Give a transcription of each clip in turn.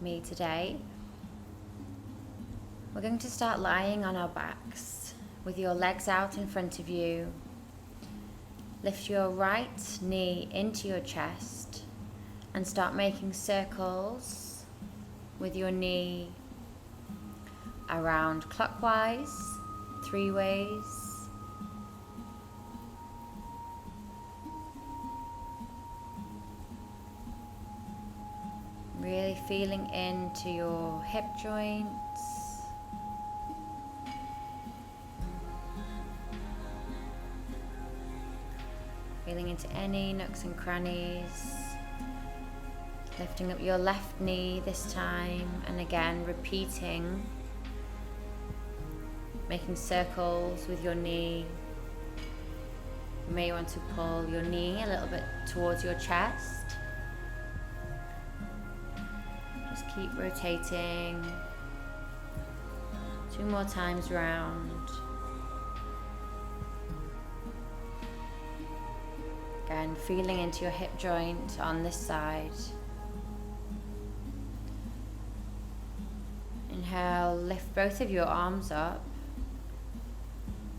me today. We're going to start lying on our backs with your legs out in front of you. Lift your right knee into your chest and start making circles with your knee around clockwise, 3 ways. Really feeling into your hip joints. Feeling into any nooks and crannies. Lifting up your left knee this time, and again repeating. Making circles with your knee. You may want to pull your knee a little bit towards your chest. Just keep rotating. 2 more times round. Again, feeling into your hip joint on this side. Inhale, lift both of your arms up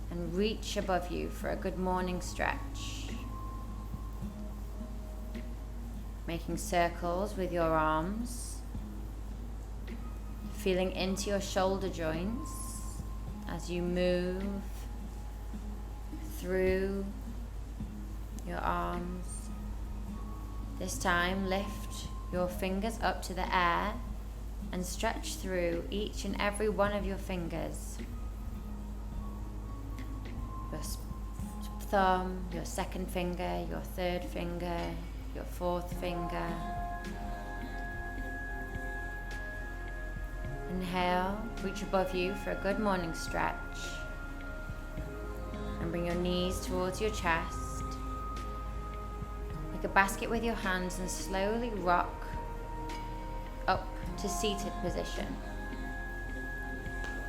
and reach above you for a good morning stretch. Making circles with your arms. Feeling into your shoulder joints as you move through your arms. This time, lift your fingers up to the air and stretch through each and every one of your fingers. Your thumb, your second finger, your third finger, your fourth finger. Inhale, reach above you for a good morning stretch. And bring your knees towards your chest. Make a basket with your hands and slowly rock up to seated position.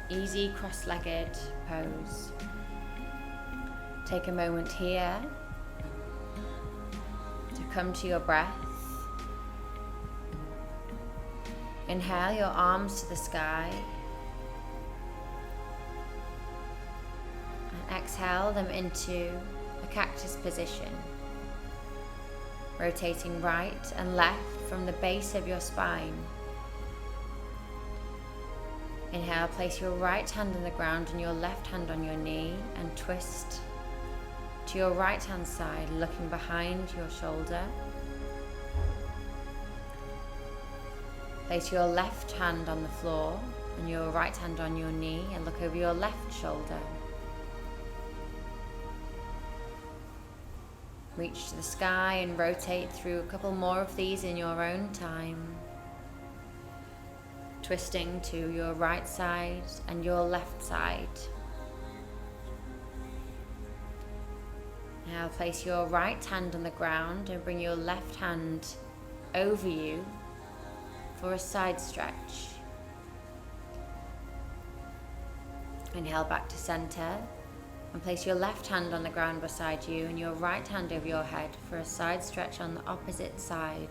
Easy cross-legged pose. Take a moment here to come to your breath. Inhale your arms to the sky. And exhale them into a cactus position. Rotating right and left from the base of your spine. Inhale, place your right hand on the ground and your left hand on your knee and twist to your right hand side, looking behind your shoulder. Place your left hand on the floor and your right hand on your knee and look over your left shoulder. Reach to the sky and rotate through a couple more of these in your own time. Twisting to your right side and your left side. Now place your right hand on the ground and bring your left hand over you for a side stretch. Inhale back to center and place your left hand on the ground beside you and your right hand over your head for a side stretch on the opposite side.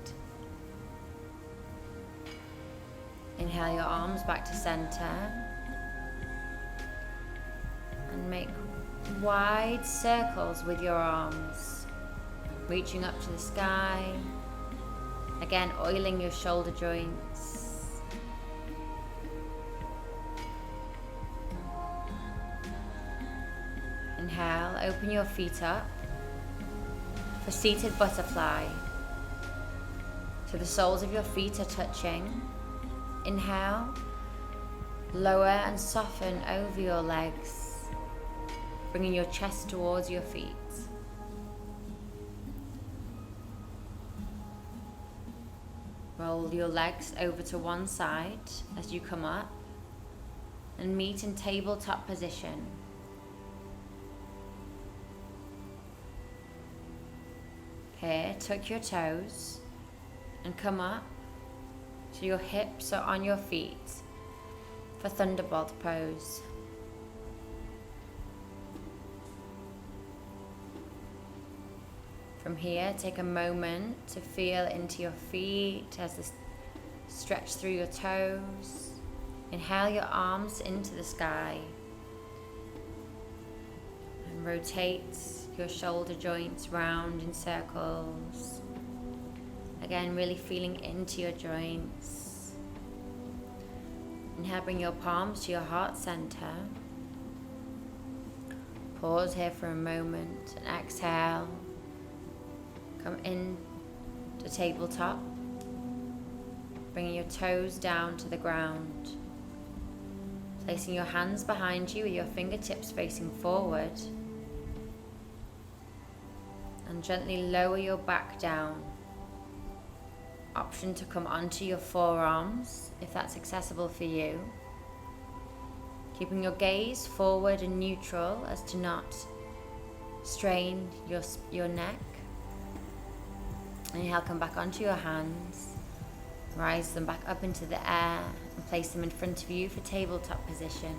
Inhale your arms back to center and make wide circles with your arms, reaching up to the sky. Again, oiling your shoulder joints. Inhale, open your feet up for seated butterfly. So the soles of your feet are touching. Inhale, lower and soften over your legs, bringing your chest towards your feet. Roll your legs over to one side as you come up and meet in tabletop position. Here, tuck your toes and come up so your hips are on your feet for Thunderbolt Pose. From here, take a moment to feel into your feet as the Stretch through your toes. Inhale your arms into the sky. And rotate your shoulder joints round in circles. Again, really feeling into your joints. Inhale, bring your palms to your heart center. Pause here for a moment and exhale. Come in to tabletop. Bringing your toes down to the ground. Placing your hands behind you with your fingertips facing forward. And gently lower your back down. Option to come onto your forearms if that's accessible for you. Keeping your gaze forward and neutral as to not strain your neck. Inhale, come back onto your hands. Rise them back up into the air and place them in front of you for tabletop position.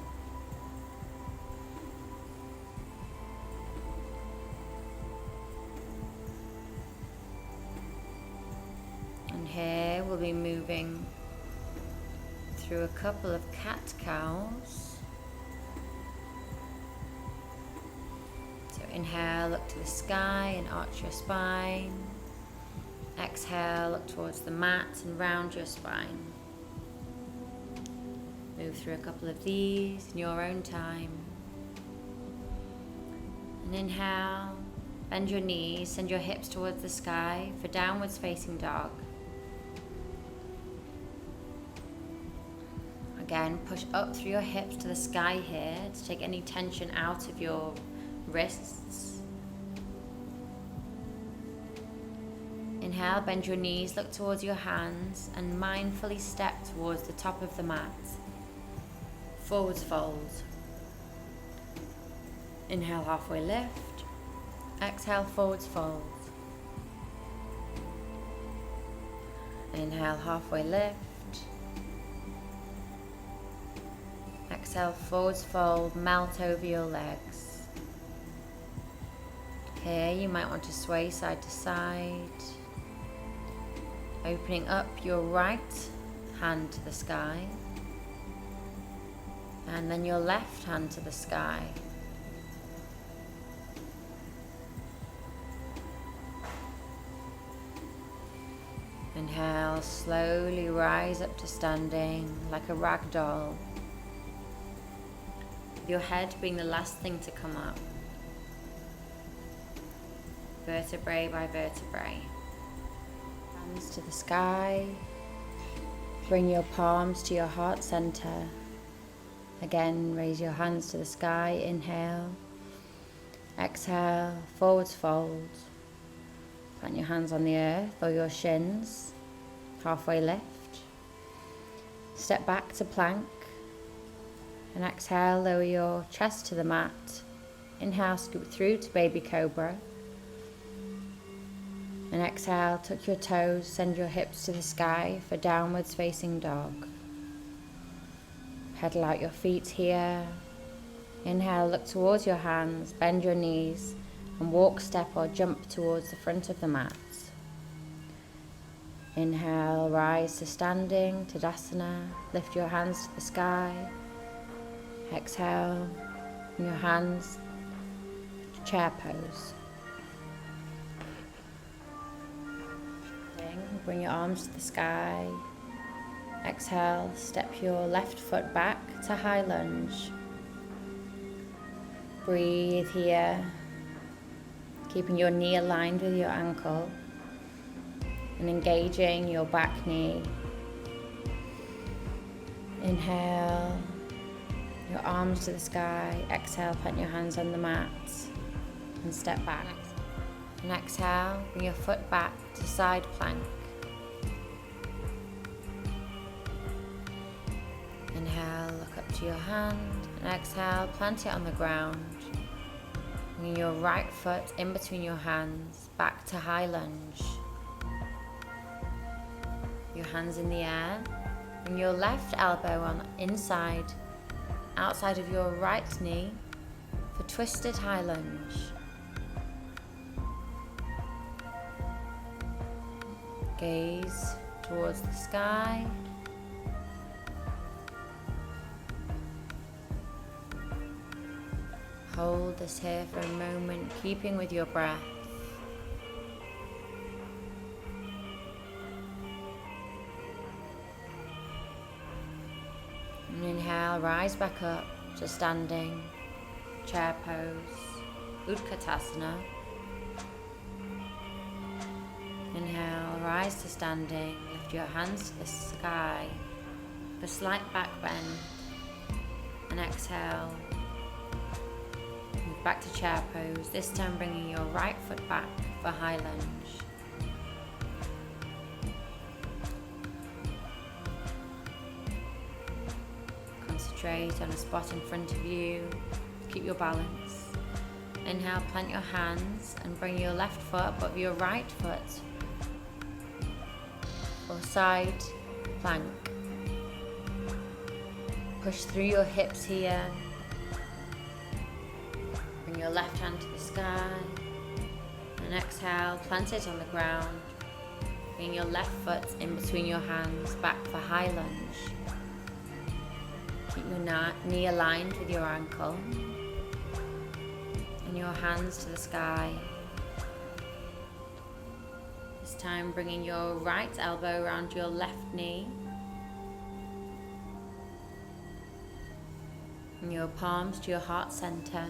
And here we'll be moving through a couple of cat-cows. So inhale, look to the sky and arch your spine. Exhale, look towards the mat and round your spine. Move through a couple of these in your own time. And inhale, bend your knees, send your hips towards the sky for downwards facing dog. Again, push up through your hips to the sky here to take any tension out of your wrists. Inhale, bend your knees, look towards your hands and mindfully step towards the top of the mat. Forwards fold. Inhale, halfway lift. Exhale, forwards fold. Inhale, halfway lift. Exhale, forwards fold, melt over your legs. Here you might want to sway side to side. Opening up your right hand to the sky. And then your left hand to the sky. Inhale, slowly rise up to standing like a rag doll. With your head being the last thing to come up. Vertebrae by vertebrae. Hands to the sky. Bring your palms to your heart center. Again, raise your hands to the sky. Inhale. Exhale, forwards fold. Plant your hands on the earth or your shins. Halfway lift. Step back to plank. And exhale, lower your chest to the mat. Inhale, scoop through to baby cobra. And exhale, tuck your toes, send your hips to the sky for downwards facing dog. Pedal out your feet here. Inhale, look towards your hands, bend your knees, and walk, step or jump towards the front of the mat. Inhale, rise to standing, Tadasana. Lift your hands to the sky. Exhale, bring your hands to chair pose. Bring your arms to the sky. Exhale, step your left foot back to high lunge. Breathe here, keeping your knee aligned with your ankle and engaging your back knee. Inhale, your arms to the sky. Exhale, plant your hands on the mat and step back. And exhale, bring your foot back to side plank. Inhale, look up to your hand, and exhale, plant it on the ground. Bring your right foot in between your hands, back to high lunge. Your hands in the air. Bring your left elbow on inside, outside of your right knee for twisted high lunge. Gaze towards the sky. Hold this here for a moment, keeping with your breath. And inhale, rise back up to standing, chair pose, Utkatasana. Inhale, rise to standing, lift your hands to the sky, with a slight back bend, and exhale, move back to chair pose, this time bringing your right foot back for high lunge. Concentrate on a spot in front of you, keep your balance. Inhale, plant your hands and bring your left foot above your right foot, or side plank. Push through your hips here. Bring your left hand to the sky. And exhale, plant it on the ground. Bring your left foot in between your hands, back for high lunge. Keep your knee aligned with your ankle. And your hands to the sky. This time bringing your right elbow around your left knee. And your palms to your heart center.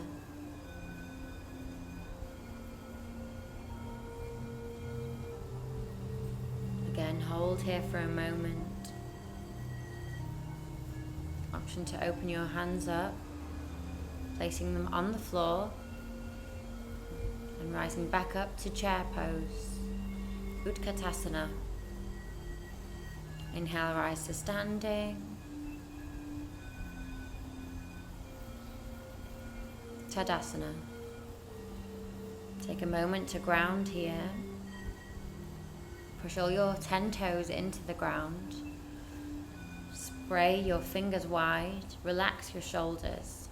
Again, hold here for a moment. Option to open your hands up, placing them on the floor, and rising back up to chair pose, Utkatasana. Inhale, rise to standing. Tadasana. Take a moment to ground here. Push all your 10 toes into the ground. Spray your fingers wide. Relax your shoulders.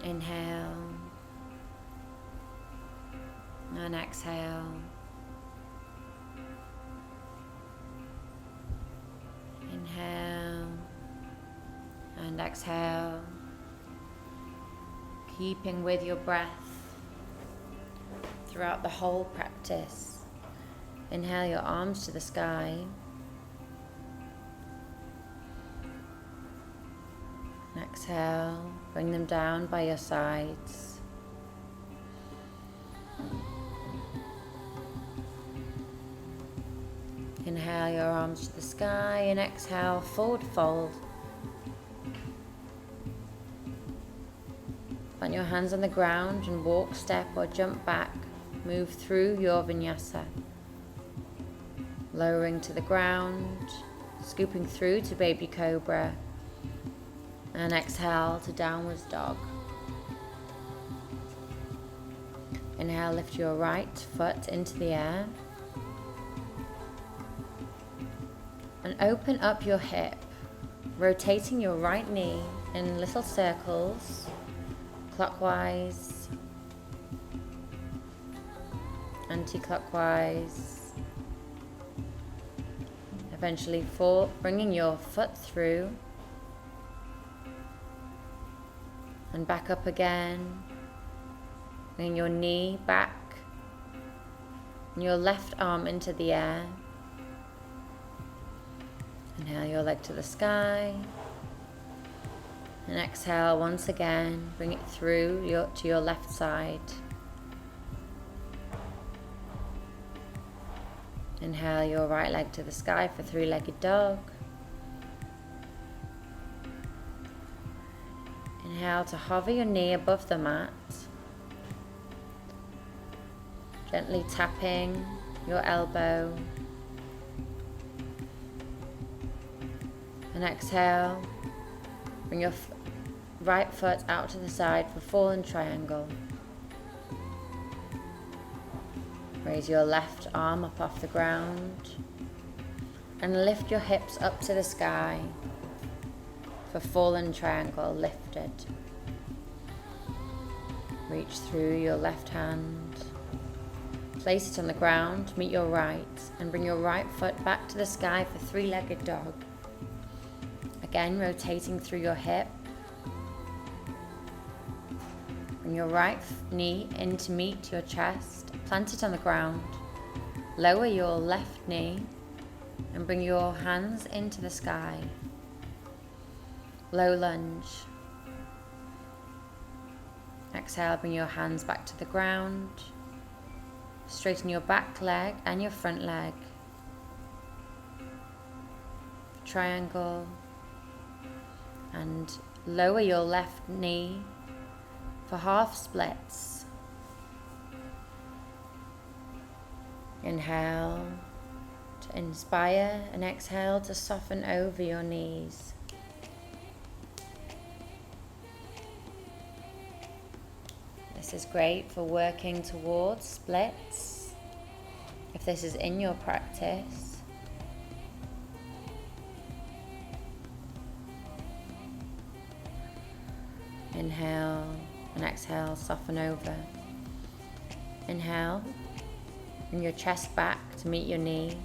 Inhale. And exhale. Inhale. And exhale. Keeping with your breath throughout the whole practice. Inhale your arms to the sky. And exhale, bring them down by your sides. Inhale your arms to the sky and exhale, forward fold. Plant your hands on the ground and walk, step or jump back. Move through your vinyasa. Lowering to the ground, scooping through to baby cobra. And exhale to downward dog. Inhale, lift your right foot into the air. And open up your hip, rotating your right knee in little circles, clockwise, anti-clockwise. Eventually bringing your foot through and back up again. Bring your knee back and your left arm into the air. Inhale your leg to the sky. And exhale once again, bring it through to your left side. Inhale your right leg to the sky for three-legged dog. Inhale to hover your knee above the mat. Gently tapping your elbow. And exhale, bring your right foot out to the side for fallen triangle. Raise your left arm up off the ground and lift your hips up to the sky for fallen triangle lifted. Reach through your left hand Place it on the ground, meet your right, and bring your right foot back to the sky for three-legged dog. Again, rotating through your hip. Bring your right knee in to meet your chest, plant it on the ground. Lower your left knee and bring your hands into the sky. Low lunge. Exhale, bring your hands back to the ground. Straighten your back leg and your front leg. Triangle. And lower your left knee for half splits. Inhale to inspire and exhale to soften over your knees. This is great for working towards splits, if this is in your practice. Inhale and exhale, soften over. Inhale, bring your chest back to meet your knee.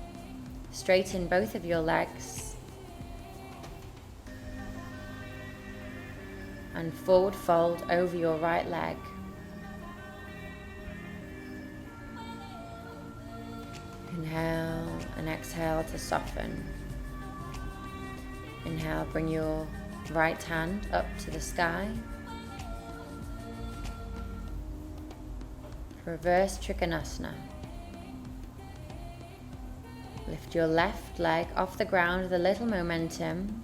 Straighten both of your legs. And forward fold over your right leg. Inhale and exhale to soften. Inhale, bring your right hand up to the sky. Reverse Utkatasana. Lift your left leg off the ground with a little momentum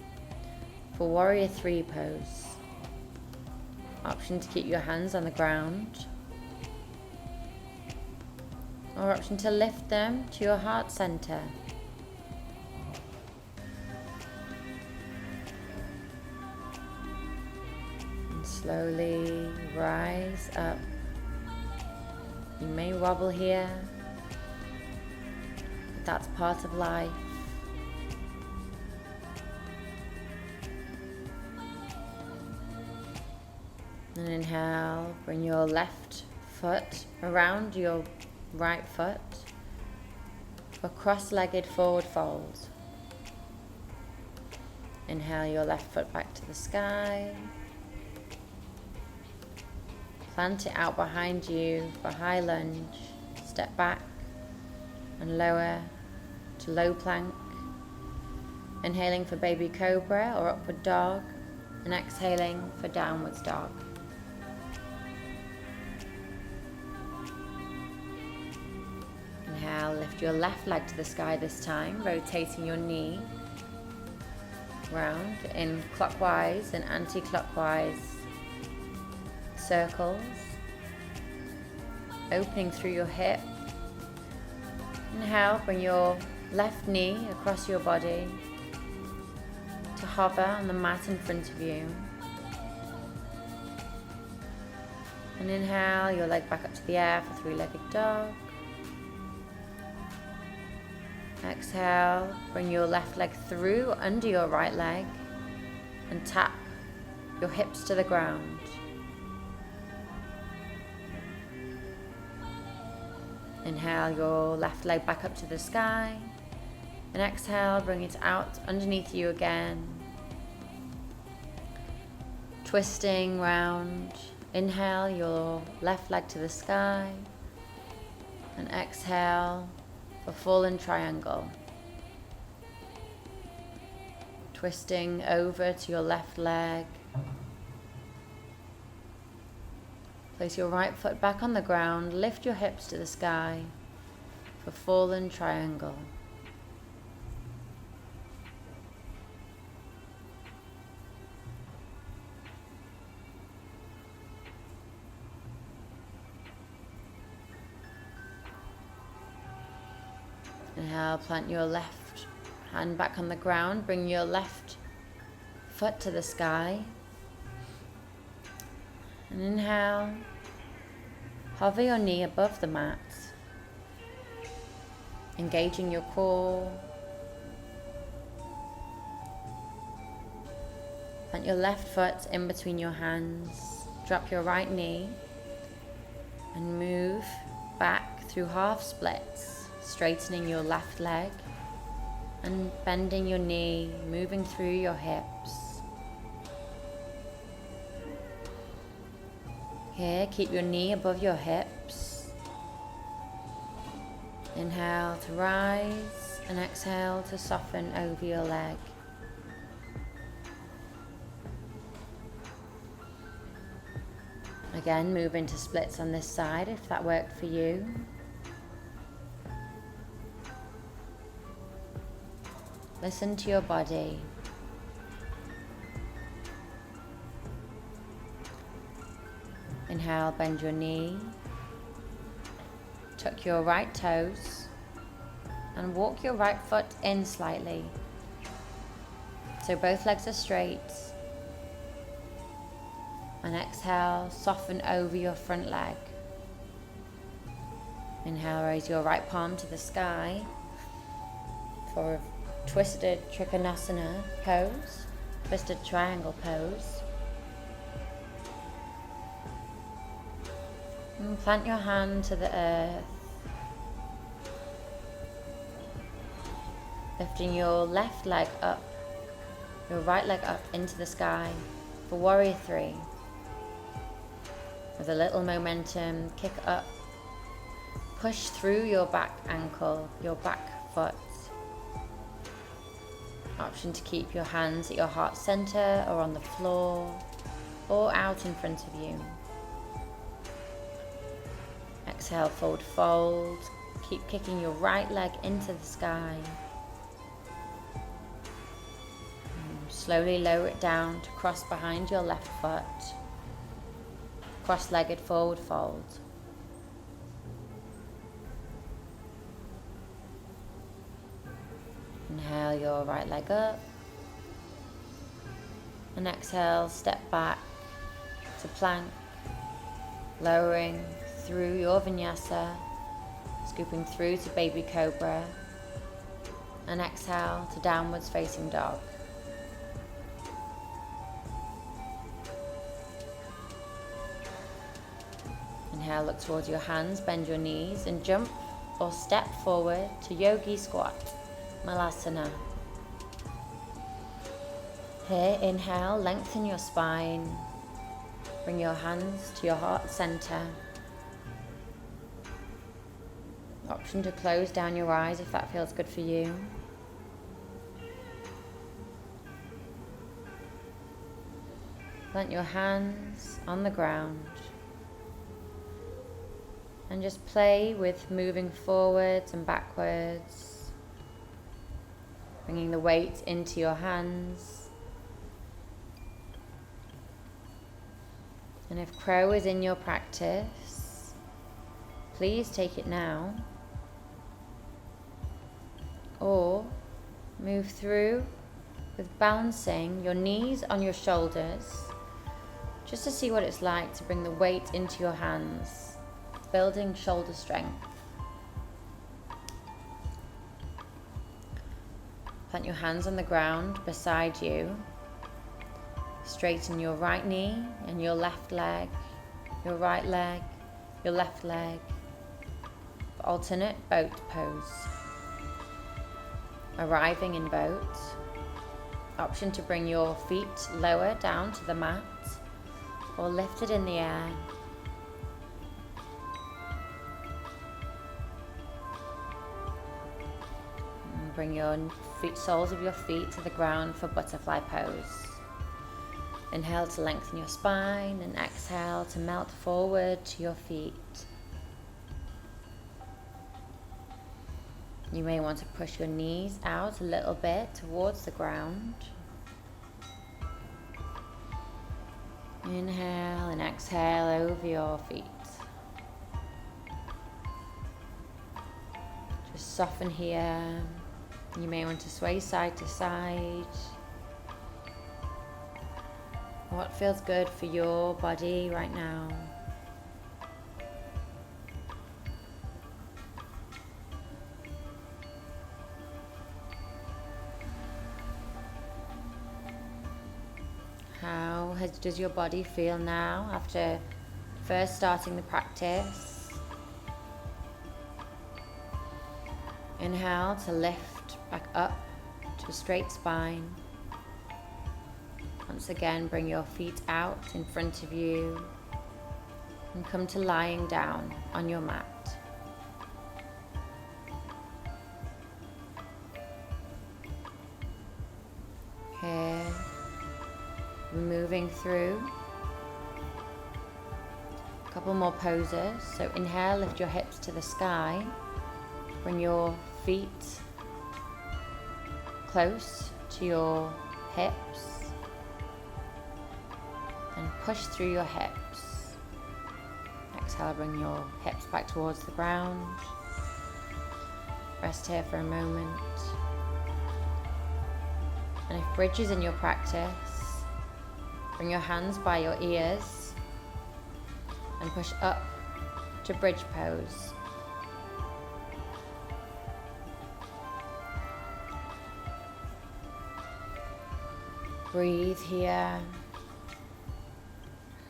for Warrior 3 pose. Option to keep your hands on the ground, or option to lift them to your heart center. And slowly rise up. You may wobble here, but that's part of life. And inhale, bring your left foot around your right foot for cross-legged forward fold. Inhale your left foot back to the sky. Plant it out behind you for high lunge. Step back and lower to low plank. Inhaling for baby cobra or upward dog, and exhaling for downwards dog. Inhale, lift your left leg to the sky this time, rotating your knee round in clockwise and anti-clockwise circles, opening through your hip. Inhale, bring your left knee across your body to hover on the mat in front of you. And inhale, your leg back up to the air for three-legged dog. Exhale, bring your left leg through under your right leg and tap your hips to the ground. Inhale your left leg back up to the sky, and exhale, bring it out underneath you again. Twisting round. Inhale your left leg to the sky, and exhale for fallen triangle. Twisting over to your left leg. Place your right foot back on the ground, lift your hips to the sky for fallen triangle. Inhale, plant your left hand back on the ground, bring your left foot to the sky. And inhale, hover your knee above the mat, engaging your core. Plant your left foot in between your hands, drop your right knee, and move back through half splits, straightening your left leg and bending your knee, moving through your hips. Here, keep your knee above your hips. Inhale to rise and exhale to soften over your leg. Again, move into splits on this side if that worked for you. Listen to your body. Inhale, bend your knee. Tuck your right toes and walk your right foot in slightly. So both legs are straight. And exhale, soften over your front leg. Inhale, raise your right palm to the sky for a twisted Utkatasana pose, twisted triangle pose. And plant your hand to the earth. Lifting your left leg up, your right leg up into the sky for Warrior 3. With a little momentum, kick up, push through your back ankle, your back foot. Option to keep your hands at your heart center or on the floor or out in front of you. Exhale, forward fold. Keep kicking your right leg into the sky. And slowly lower it down to cross behind your left foot. Cross-legged forward fold. Inhale your right leg up. And exhale, step back to plank, lowering through your vinyasa, scooping through to baby cobra, and exhale to downwards facing dog. Inhale, look towards your hands, bend your knees and jump or step forward to yogi squat, malasana. Here, inhale, lengthen your spine, bring your hands to your heart center. Option to close down your eyes if that feels good for you. Plant your hands on the ground and just play with moving forwards and backwards, bringing the weight into your hands. And if crow is in your practice, please take it now. Or move through with balancing your knees on your shoulders, just to see what it's like to bring the weight into your hands, building shoulder strength. Plant your hands on the ground beside you. Straighten your right knee and your left leg, your right leg, your left leg. Alternate boat pose. Arriving in boat. Option to bring your feet lower down to the mat or lifted in the air. And bring your soles of your feet to the ground for butterfly pose. Inhale to lengthen your spine and exhale to melt forward to your feet. You may want to push your knees out a little bit towards the ground. Inhale and exhale over your feet. Just soften here. You may want to sway side to side. What feels good for your body right now? How does your body feel now after first starting the practice? Inhale to lift back up to a straight spine. Once again, bring your feet out in front of you and come to lying down on your mat. Here, we're moving through a couple more poses. So inhale, lift your hips to the sky. Bring your feet close to your hips and push through your hips. Exhale, bring your hips back towards the ground. Rest here for a moment. And if bridge is in your practice, bring your hands by your ears and push up to bridge pose. Breathe here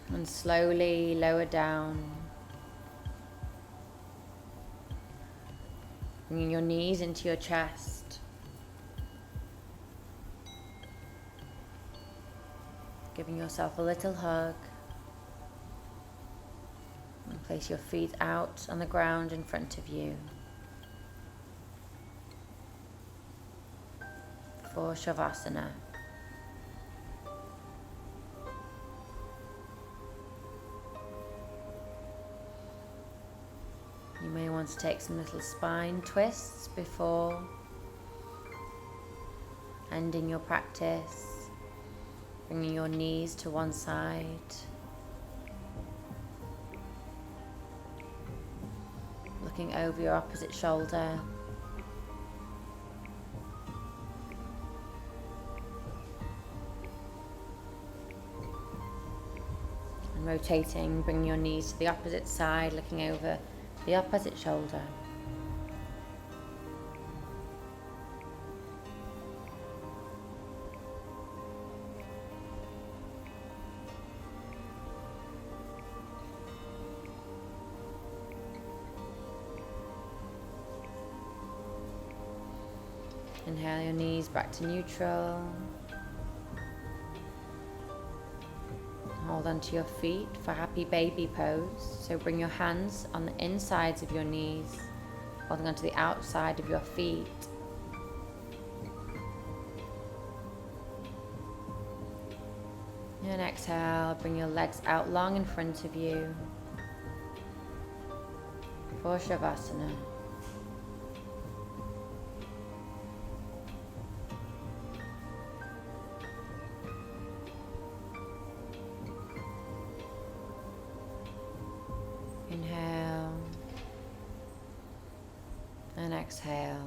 and slowly lower down. Bringing your knees into your chest. Giving yourself a little hug. And place your feet out on the ground in front of you. For Shavasana. You may want to take some little spine twists before ending your practice. Bringing your knees to one side. Looking over your opposite shoulder. And rotating, bringing your knees to the opposite side, looking over the opposite shoulder. Inhale your knees back to neutral. Hold onto your feet for happy baby pose. So bring your hands on the insides of your knees, holding onto the outside of your feet. And exhale, bring your legs out long in front of you for Shavasana. Inhale and exhale.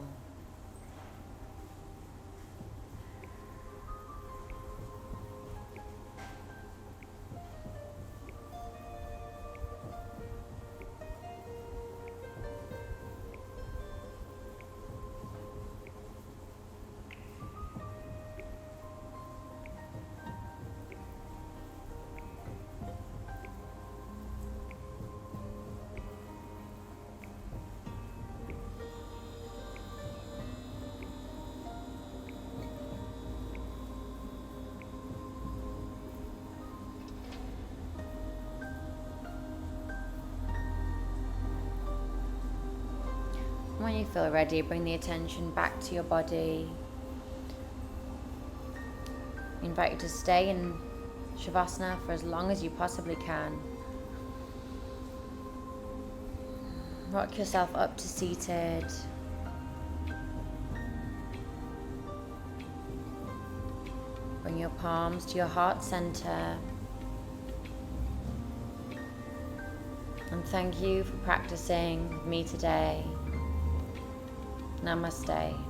When you feel ready, bring the attention back to your body. I invite you to stay in Shavasana for as long as you possibly can. Rock yourself up to seated. Bring your palms to your heart center. And thank you for practicing with me today. Namaste.